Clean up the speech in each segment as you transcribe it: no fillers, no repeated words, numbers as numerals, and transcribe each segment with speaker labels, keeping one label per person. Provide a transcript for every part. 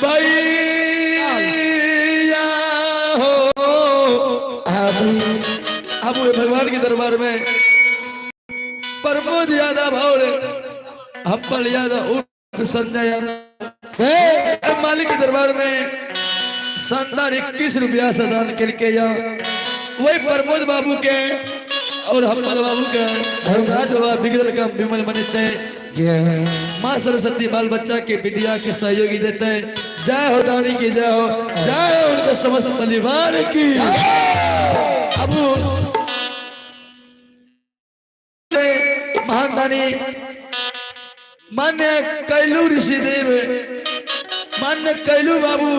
Speaker 1: भैया हो। अब भगवान के दरबार में प्रमोद यादव और हब्बल यादव उर्फ संजय यादव मालिक के दरबार में शानदार 21 रुपया से दान करके या वही प्रमोद बाबू के और हब्बल बाबू के धर्मराज बाबा बिगड़ल का विमल मनिते माँ सरस्वती बाल बच्चा के विद्या के सहयोगी देते हैं। जय हो दानी की जय हो, जय हो उनके समस्त परिवार की। अब महान दानी मान्य कैलू ऋषिदेव, मान्य कैलू बाबू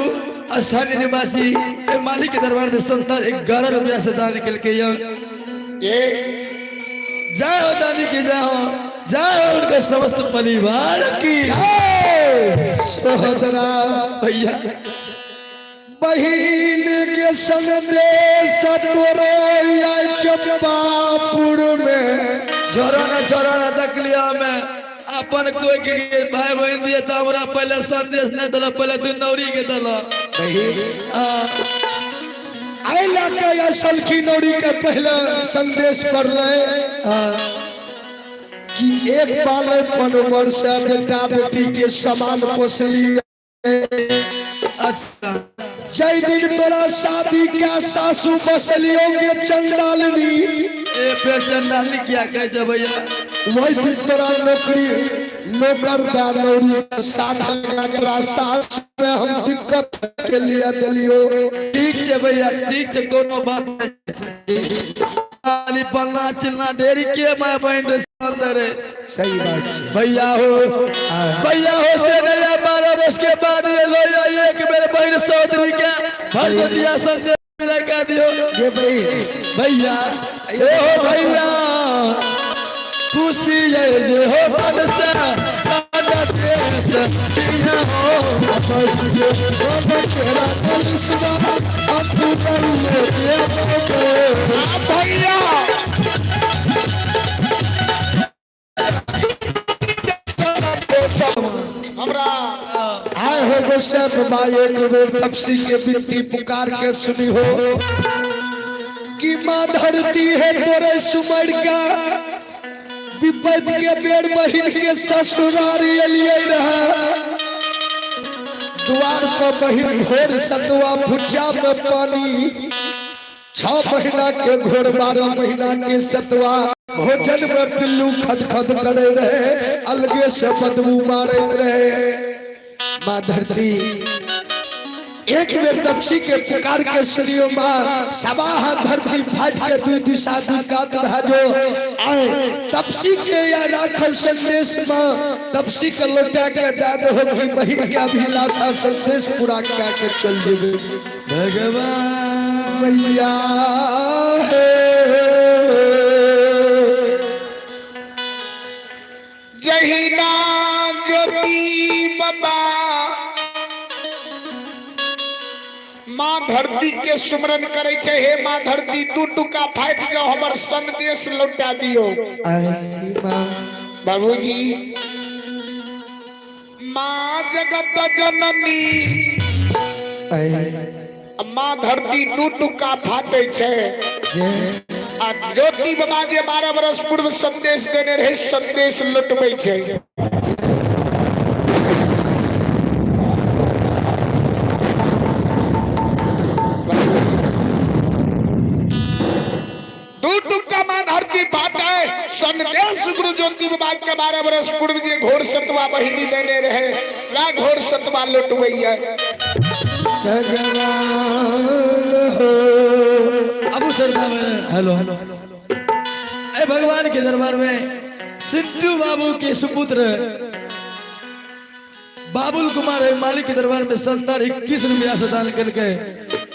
Speaker 1: स्थानीय निवासी मालिक के दरबार में संतान 11 रुपया से दान निकल के जय हो दानी की जय हो, जय हो उनके समस्त परिवार की।
Speaker 2: सोहदरा
Speaker 1: भैया
Speaker 2: बहिन के संदेश तोरो चंपापुर में
Speaker 1: छोराना तक लिया मैं अपन कोई के भाई बहन दिए तो हमरा पहले संदेश नहीं दिला, पहले तू नौरी के दिला।
Speaker 2: आइला के असल की नौरी के पहले संदेश पढ़ ले कि एक बालपन वर्ष बेटा बेटी के समान पोसली।
Speaker 1: अच्छा
Speaker 2: जय दिन तोरा शादी का सासू बसलियों के चंडालनी
Speaker 1: फिर चंडाली क्या कहे भैया,
Speaker 2: वही दिन तोरा नौकरी नौकरदार नौरी के साथ लगा तोरा सास में हम दिक्कत के लिए दिलियो।
Speaker 1: ठीक है भैया, ठीक है, कोनो बात नहीं। पलना चिलना डेरी के मैं बहन अंदर है।
Speaker 2: सही बात है
Speaker 1: भैया हो से नया 12 वर्ष के बाद ये लो एक मेरे बहन सौदरी के भगवतिया संदेश लगा दियो।
Speaker 2: ये
Speaker 1: भैया हो भैया खुशी है जे हो मन से सादा देश बिना हो
Speaker 2: तेरा कलिसवा अपू कर ले भैया हमरा आए हो गोसे बाबा एक बेर तपसी के बिनती पुकार के सुनी हो कि माँ धरती है तोरे सुमर का विपद के बेर बहिन के ससुराल लिए रहा। द्वार पर बहिन घोर सतुआ भुजा में पानी 6 महीना के घोर 12 महीना के सतुआ भोजन में पिल्लू खदखद करे रहे, अलगे से बदबू मारत रहे। माँ धरती एक बेर तपसी के पुकार के सुनियो माँ, सबाह धरती फाट के 2 दिशा 2 कात भाजो आए तपसी के या राखल संदेश माँ तपसी के लौटा के दाद हो कि बहिन के अभिलाषा संदेश पूरा क्या के चल जेबे।
Speaker 1: भगवान
Speaker 2: भैया जहिना ज्योति बाबा माँ धरती के सुमरन करे छे। हे माँ धरती 2 टुका फाट जाओ हमर संदेश लौटा दियो। बाबूजी माँ जगत जननी माँ धरती 2 टुका फाटे छे। ज्योति बाबा जे 12 वर्ष पूर्व संदेश देने रहे संदेश लुटबै छे। संदेश गुरु ज्योति बाबा के 12 वर्ष पूर्व जे घोर सतवा बहिनी देने रहे ला घोर सतवा लुटवैया।
Speaker 1: अब सरदा में हेलो ए भगवान के दरबार में सिंटू बाबू के सुपुत्र बाबुल कुमार मालिक के दरबार में शानदार 21 रुपया से दान करके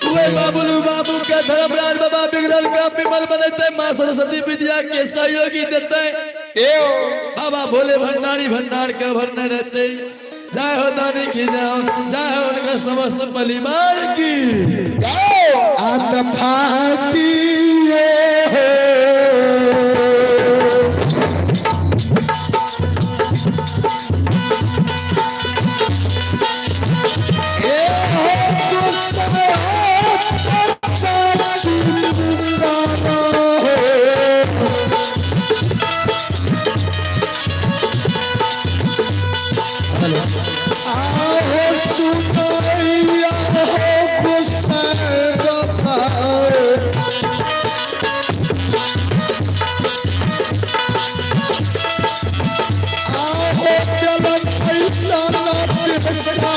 Speaker 1: बाबू के धर्मराज बाबा बिगड़ल का विमल बनते माँ सरस्वती विद्या के सहयोगी देते बाबा भोले भंडारी भंडार के भरने रहते। जय हो दानी की जय हो, जय हो उनका समस्त परिवार की।
Speaker 2: आहो सुनैया हो गुस्सैन भाई आहो चलन ऐसा ना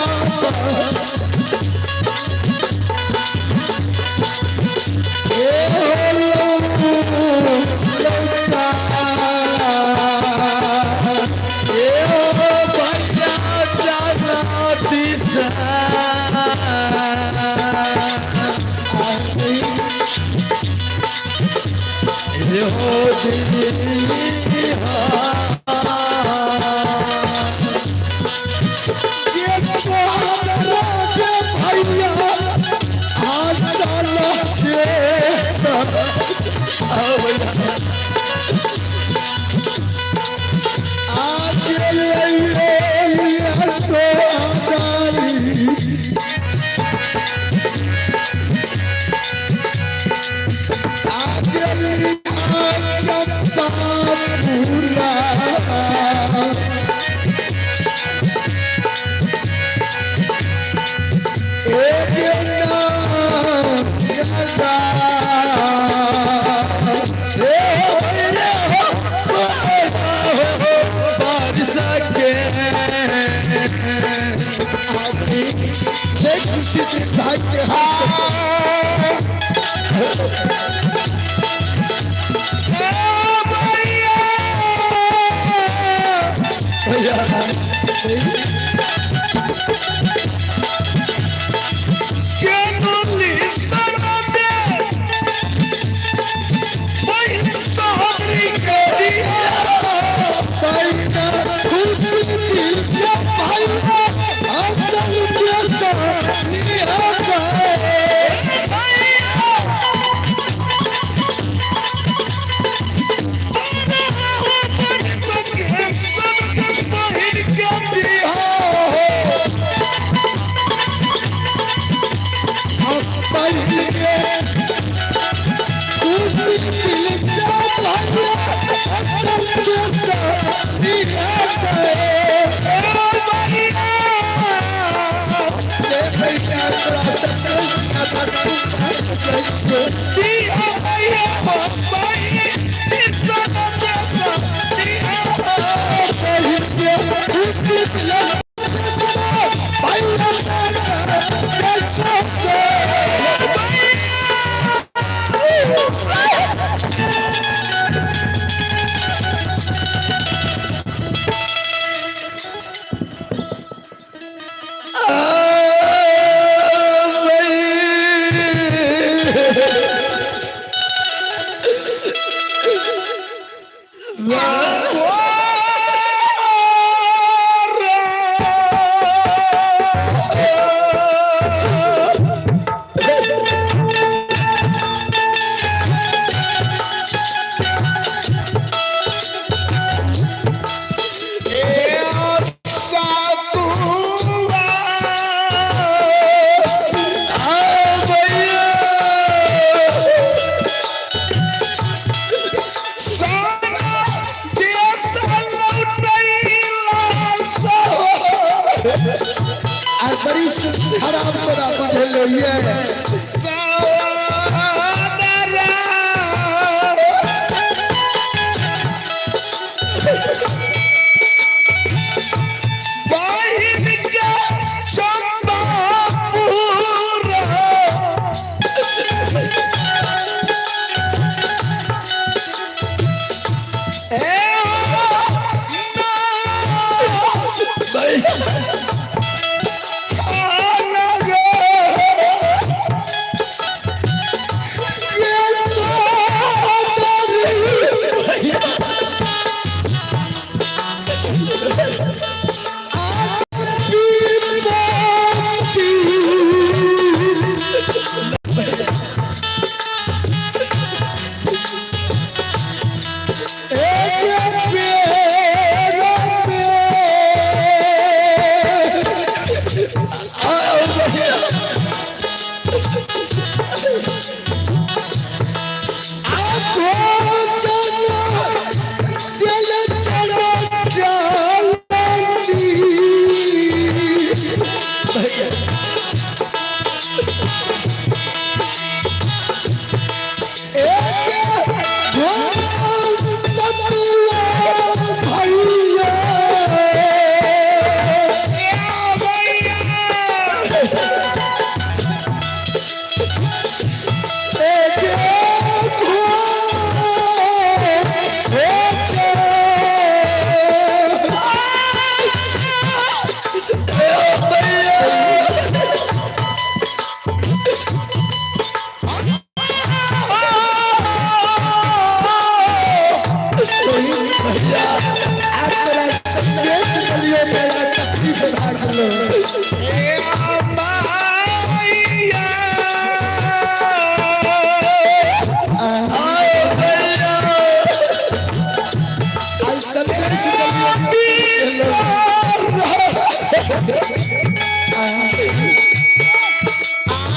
Speaker 2: खुशी भाई के बड़ी खराब तरह बुझे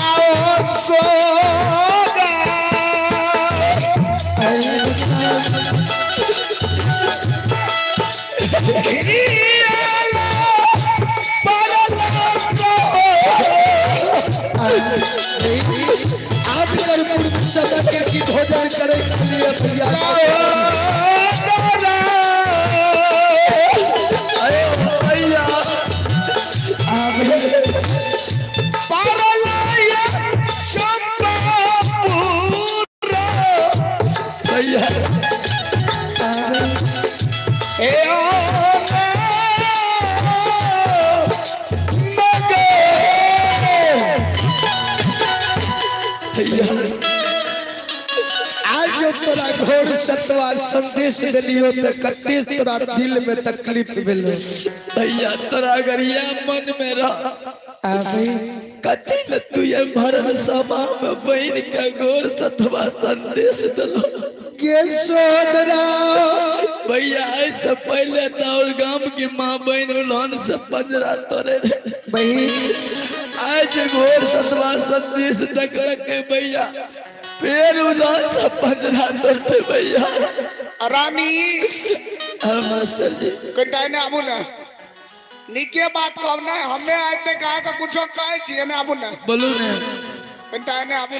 Speaker 2: आओ सोगा आज कर्पूर समय की भोजन करे के लिए
Speaker 1: भैया भैया
Speaker 2: आज जो तोरा घोर सत्वा संदेश दिलियो त कते तोरा दिल में तकलीफ भेलो
Speaker 1: भैया तोरा गरिया मन में रह
Speaker 2: आवे
Speaker 1: कथी ल तू ये भरल सभा में बहन के घोर सतवा संदेश दिलो
Speaker 2: के सोदरा
Speaker 1: भैया ऐसे पहले तो और गांव की माँ बहन उन्होंने से पंजरा तोड़े
Speaker 2: बहन
Speaker 1: आज घोर सतवा संदेश तकड़ के भैया पेड़ उन्होंने से पंजरा तोड़ते भैया
Speaker 3: रानी
Speaker 1: हाँ मास्टर जी
Speaker 3: कंटाई ने आबू ना निके बात कहब ना हमें आज तक कहा का कुछो कहे छी ने आबू ना
Speaker 1: बोलू ने
Speaker 3: कंटाई ने आबू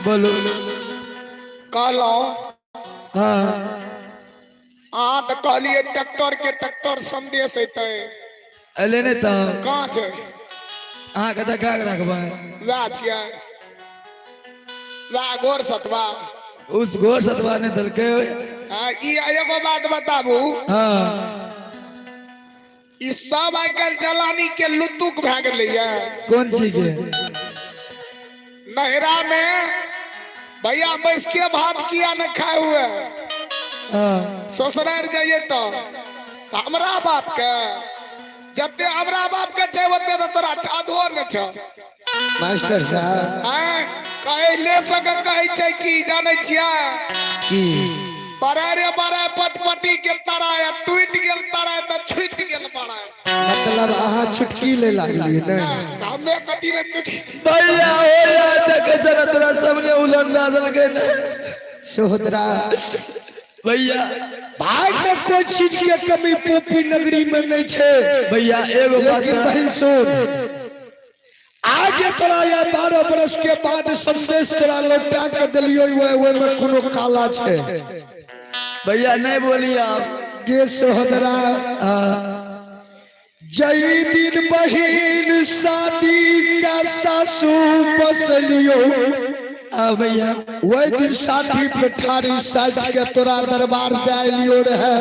Speaker 1: बोलू
Speaker 3: कहलो
Speaker 1: हाँ
Speaker 3: हाँ तो कहलिए ट्रैक्टर संदेश ऐते
Speaker 1: अले ने तो
Speaker 3: कहाँ छै
Speaker 1: हाँ कथा क्या रखबा
Speaker 3: वह छिया वह घोर सतवा
Speaker 1: उस घोर सतवा ने दल के
Speaker 3: हाँ ई एगो बात बताबू
Speaker 1: हाँ
Speaker 3: ई सब आजकल जलानी के लुतुक भए गेलैया
Speaker 1: कौन चीज के
Speaker 3: नहरा में भैया बैस के भात किया न खाए हुए
Speaker 1: हाँ
Speaker 3: ससुराल जाइए तो हमरा बाप के जते हमरा बाप के छै ओते तो तोरा आधो न छ
Speaker 2: मास्टर साहब
Speaker 3: हैं कहे ले सके कहे छै की जाने छिया
Speaker 2: की
Speaker 3: बड़े बड़े पटपटी के तरह टूट गेल तरह तो छूट गेल बड़ा
Speaker 2: मतलब आहा चुटकी ले लागली ने
Speaker 3: हमें कथी ने छूट
Speaker 1: भैया हो या तक जरा तोरा सबने उलन दादल के ने
Speaker 2: सोदरा
Speaker 1: भैया
Speaker 2: भाई में कोई चीज के कमी पोपी नगरी में नहीं छे
Speaker 1: भैया एगो बात
Speaker 2: लेकिन भाई सुन आगे तोरा या 12 बरस के बाद संदेश तोरा लौटा के दिलियो ओए में कोनो काला छे
Speaker 1: भैया नहीं बोली आप
Speaker 2: गे सोदरा जई दिन बहिन शादी का सासू बसलियो
Speaker 1: भैया
Speaker 2: वही दिन साठी पे ठारी साठ के तोरा दरबार दियो रहे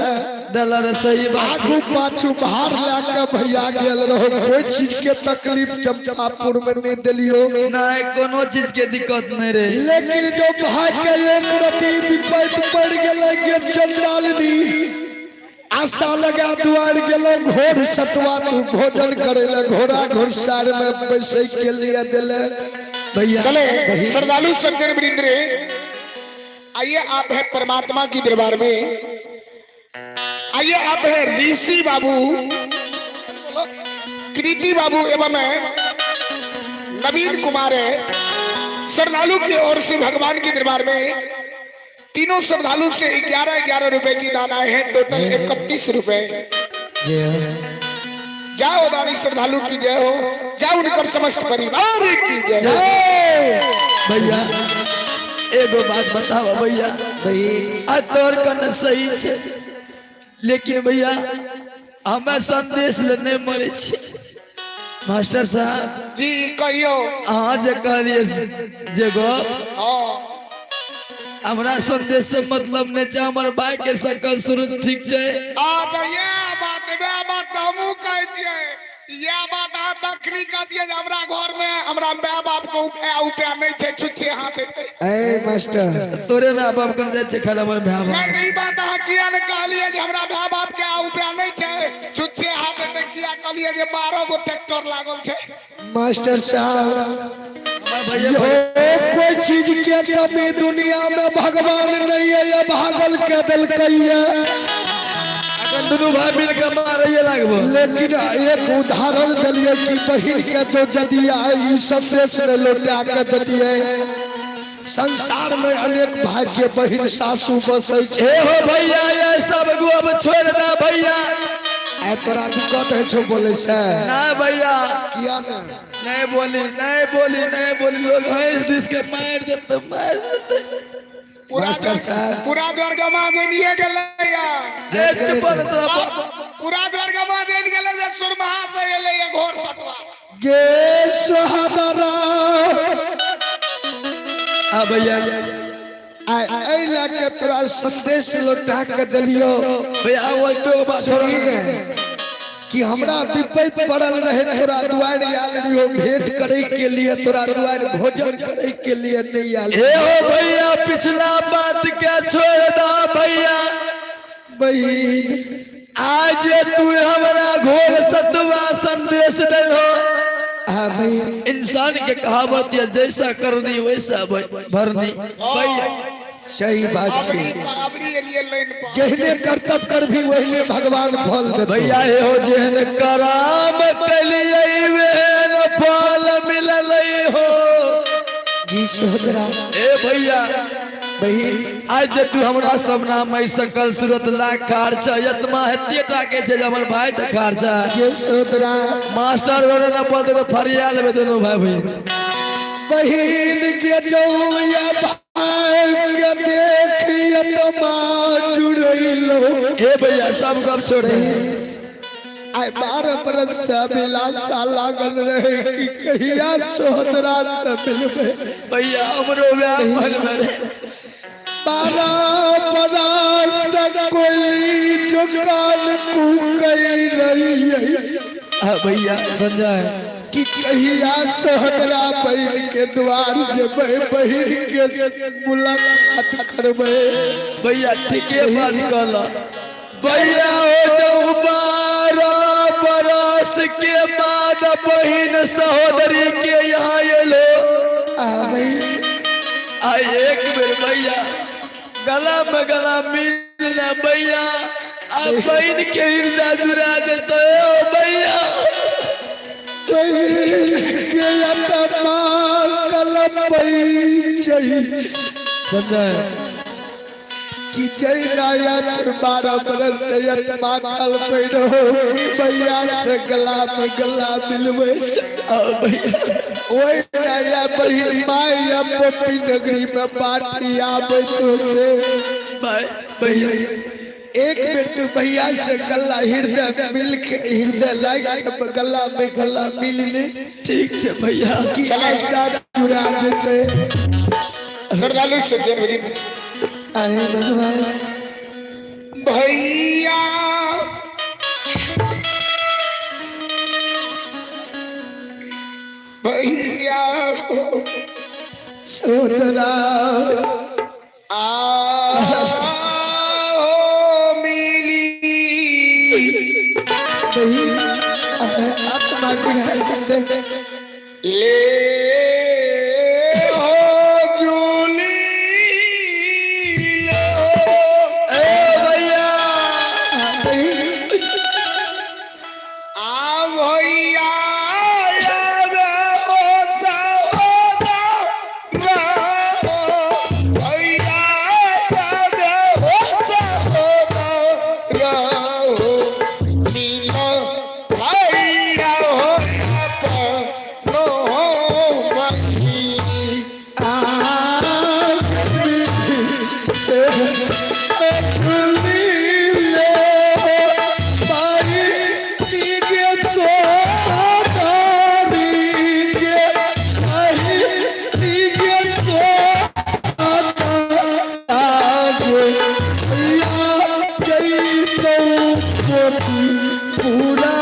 Speaker 1: दलर सही बात
Speaker 2: आगू पाछू भार लाके भैया गेल रहो कोई चीज के तकलीफ चंपापुर में नहीं दिलियो
Speaker 1: नहीं कोनो चीज के दिक्कत नहीं रे
Speaker 2: लेकिन जो भाई के एक रति विपैत पड़ गेले के चंडालनी आशा लगा दुआर गेलो घोर सतवा तू भोजन करेले घोड़ा घुड़सार में बैसे के लिए दिले
Speaker 1: भैया
Speaker 3: चले श्रद्धालु सज्जन वृंद रे आइए आप है परमात्मा की दरबार में आइए आप है ऋषि बाबू कृति बाबू एवं नवीन कुमार है श्रद्धालु की ओर से भगवान की दरबार में तीनों श्रद्धालु से 11-11 रुपए की दान आए हैं टोटल 31 रुपए जाओ दानी श्रद्धालु की जय हो जाओ उनकर समस्त परिवार की जय हो
Speaker 1: भैया एगो बात बताओ भैया
Speaker 2: भाई
Speaker 1: आ तोर कन सही छे लेकिन भैया हमें संदेश लेने मरे छे मास्टर साहब
Speaker 3: जी कहियो
Speaker 1: अहाँ जे कहलिए जे गो
Speaker 3: हाँ
Speaker 1: हमरा संदेश से मतलब ने छै हमर भाई के सकल शुरू ठीक छै
Speaker 3: अच्छा ये बात हमहू कहै छियै ये बात अहाँ तखनी कह दिए जे हमरा घर में हमरा माय बाप को उपाय नहीं छै छुच्छे हाथ हेतै
Speaker 2: ए मास्टर
Speaker 1: तोरे में बाप कन जाय छै खाली हमर भाई
Speaker 3: नहीं ई बात अहाँ किया ने कहलिए जे हमरा माय बाप के उपाय नहीं छै छुच्छे हाथ हेतै किया कहलिए जे 12 गो ट्रैक्टर लागल छै
Speaker 2: मास्टर साहब
Speaker 1: भैया
Speaker 2: कोई चीज के कमी दुनिया में भगवान नहीं है ये भागल के दिल कहिए
Speaker 1: दोनों भाई मिल के मारे लागबो।
Speaker 2: लेकिन एक उदाहरण दिलिए कि बहिन के जो यदि आई संदेश ने लौटा के दिए संसार में अनेक भाग्य बहिन सासू बसे छे।
Speaker 1: हो भैया ये सब को अब छोड़ दे भैया।
Speaker 2: आ तोरा दिक्कत है छो बोले से
Speaker 1: ना भैया
Speaker 2: किया ना
Speaker 1: नहीं बोली लोग हैं इसके मार देते
Speaker 2: मास्टर साहब
Speaker 3: पूरा दरगमा जनिए गेले या
Speaker 1: ए चुप रह तोरा
Speaker 3: पूरा दरगमा जन गेले जे सुरमहा से एले या घोर सतवा
Speaker 2: गे सोहदरा
Speaker 1: आ भैया
Speaker 2: आई लाके तोरा संदेश लौटा के दिलियो
Speaker 1: भैया वो तो बात
Speaker 2: सही ने कि हमरा विपैत पड़ल रहे तोरा द्वार आल रहियो भेंट करे के लिए तोरा द्वार भोजन करे के लिए नहीं आल।
Speaker 1: ए हो भैया पिछला बात क्या छोड़ दा भैया।
Speaker 2: बहिन
Speaker 1: आज तू हमरा घोर सतवा संदेश दलो।
Speaker 2: हाँ बहिन
Speaker 1: इंसान के कहावत है जैसा करनी वैसा भरनी भैया
Speaker 2: सही बात है।
Speaker 3: अबरी एलिए लाइन पर
Speaker 2: जहने कर्तव्य कर भी वहने भगवान फल देते
Speaker 1: भैया हे हो जेहन कराम कलिए वेन फल मिलल हो।
Speaker 2: जी सोहदरा
Speaker 1: ए भैया
Speaker 2: बहिन
Speaker 1: आज जे तू हमरा सबना मई सकल सूरत लाख खर्चा यत्मा हेते टाके छे जे हमर भाई त खर्चा
Speaker 2: ये सोहदरा
Speaker 1: मास्टर बने न पद तो फरिया लेबे दोनों भाई बहिन।
Speaker 2: बहिन के जो या भाई के देखिए तो मां जुड़ैलो।
Speaker 1: ए भैया सब गप छोड़े
Speaker 2: आई 12 बरस से अभिलाषा लागल रहे कि कहिया सोहदरा से मिलबे।
Speaker 1: भैया हमरो व्याह मन में
Speaker 2: 12 बरस से कोई दुकान को कई रही है।
Speaker 1: भैया संजय
Speaker 2: कि कहिया सोहदरा बहन के द्वार जबे बहन के मुलाकात करबे।
Speaker 1: भैया ठीके बात कहला भैया हो जाऊ 12 बरस के बाद बहन सहोदरी के यहाँ एलो। आई एक बेर भैया गला में गला मिलना भैया अब बहन के हृदय जुड़ा जतो भैया। संजय
Speaker 2: कि जय नायक 12 बरस से यत्मा कल पैरो कि भैया से गला में गला मिलवे।
Speaker 1: भैया
Speaker 2: ओए नया बहिन माई अब पोपी नगरी में पार्टी आवे तो दे।
Speaker 1: भैया
Speaker 2: एक बेर तू भैया से गला हृदय मिल के हृदय लाग के गला में गला मिल ले।
Speaker 1: ठीक है भैया
Speaker 2: कि ऐसा जुड़ा देते
Speaker 3: श्रद्धालु सज्जन विधि
Speaker 2: आए भगवान
Speaker 3: भैया भैया
Speaker 2: सोदरा
Speaker 3: मिली
Speaker 2: बहिन आत्मा गिरा दे
Speaker 3: ले हो जूली ले हो
Speaker 1: भैया
Speaker 3: भैया याद हो सहोदा भैया याद हो सहोदा रहो मीना भैया हो अपनो मही
Speaker 2: पूरा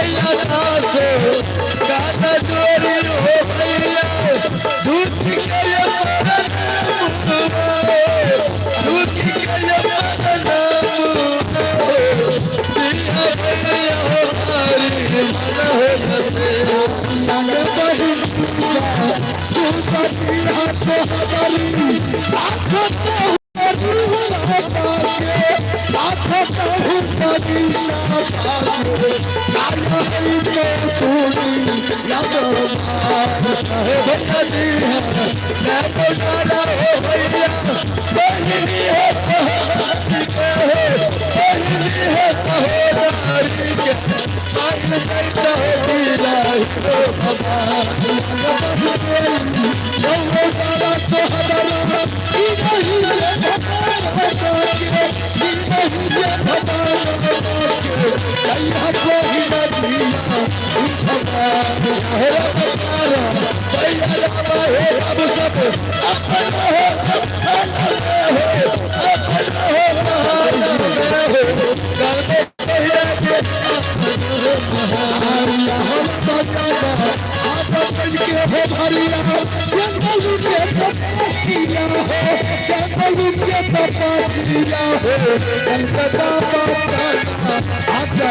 Speaker 1: भैया दासो गाना चोरी हो भैया दूध के लिए दूध के लिए भैया हो हमारी मन हो जैसे
Speaker 2: लाल बहिनिया तू बतिया सोहदरी आँखों तो बड़ी सापाके आँखों तो बड़ी सापाके काला है तो तूनी याद
Speaker 1: भैया जी मैं तो डाला हो भैया बहिनी है बहिनी है सहोदरी के माइल करता हो दीला हो भगवान
Speaker 2: सारा सोहदरा ई नहीं है भगवान के ई नहीं है भगवान के कहिया कोई नदिया ई भगवान
Speaker 1: हे भगवान भैया रामा हे अब सब अपन हो घर में भैया के
Speaker 2: आरिया हम बजाना आप बन के हो भरिया जंगल के तपस्या हो जंगल के तपस्या हो कलकत्ता बाबा आजा